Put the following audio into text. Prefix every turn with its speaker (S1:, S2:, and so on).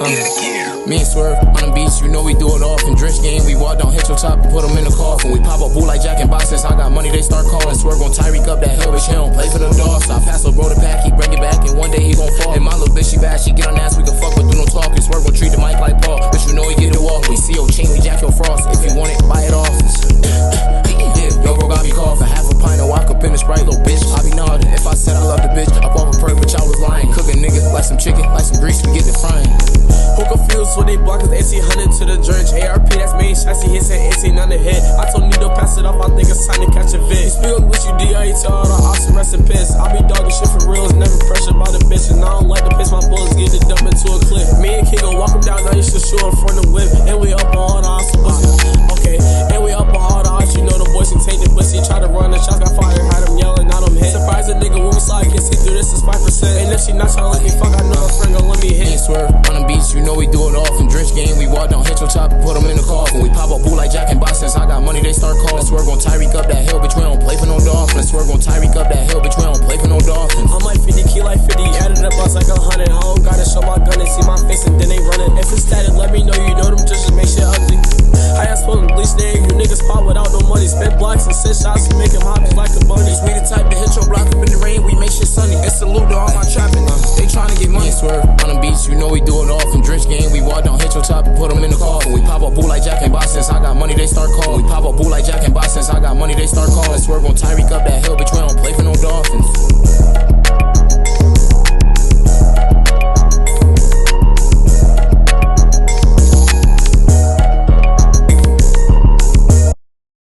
S1: Me and Swerv on the beach, you know we do it often. Drench game, we walk down, hit your top and put them in the coffin. We pop up boo like Jack and boxes. I got money, they start calling. Swerv gon' Tyreek up that hill, bitch, he don't play for them dogs. So I pass a bro the pack, he bring it back, and one day he gon' fall. And my little bitch, she bad, she get on ass, we can fuck with, do no talking. Swerv gon' treat the mic like Paul, bitch, you know he get it walk. We see your chain, we jack your frost. If you want it, buy it off. Yeah, yo bro got me coughing, half a pint of walk up in the Sprite, little bitch. I be nodding, if I said I love the bitch, up off a perk, bitch, I was lying. Cooking niggas like some chicken, like some grease, we get the frying.
S2: Who confused when they block us 1800 to the drench. ARP, that's main shots, he hits at 18 on the head. I told Nito pass it off, I think it's time to catch a vid. Speak with you, D.I. tell all the ops and rest in piss. I be dogging shit for real, it's never pressured by the bitch. And I don't like to piss my bullets, get it dump into a clip. Me and King gon' walk him down, now you should shoot him from the whip. And we up on all the ops, okay. And we up on all the ops, you know the boys can take the pussy. Try to run, the shots got fired, had him yelling, not him hit. Surprise a nigga when we slide, can't see through this is 5%. And if she not tryna let me fuck, I know her friend gon' let me hit.
S1: Me and Swerv on the beach, you know we do it often. Drench game, we walk down, hit your top and put them in the coffin. We pop up boo like Jack and boxes. I got money, they start calling. Swerv gon' Tyreek up that hill, bitch, we don't play for no dolphins. Swerv gon' Tyreek up that hill, bitch, we don't play for no dolphins.
S2: I'm like 50, key like 50, added up us like 100. I don't gotta show my gun and see my face and then they running. If it's static, let me know you know them just make shit ugly. I asked for them bleach there, you niggas pop without no money. Spit blocks and send shots and make them hop just like a bunny. We the type to hit your block up in the rain, we make shit sunny. It's salute to all my trapping, they tryna get money. Me and Swerv on the beach, you know we do it often. Drench game, we walk down, hit your top and put them in the coffin. We pop up boo like Jack and boxes. I got money, they start calling. We pop up boo like Jack and boxes. I got money, they start calling. Swerv gon' Tyreek up that hill, bitch.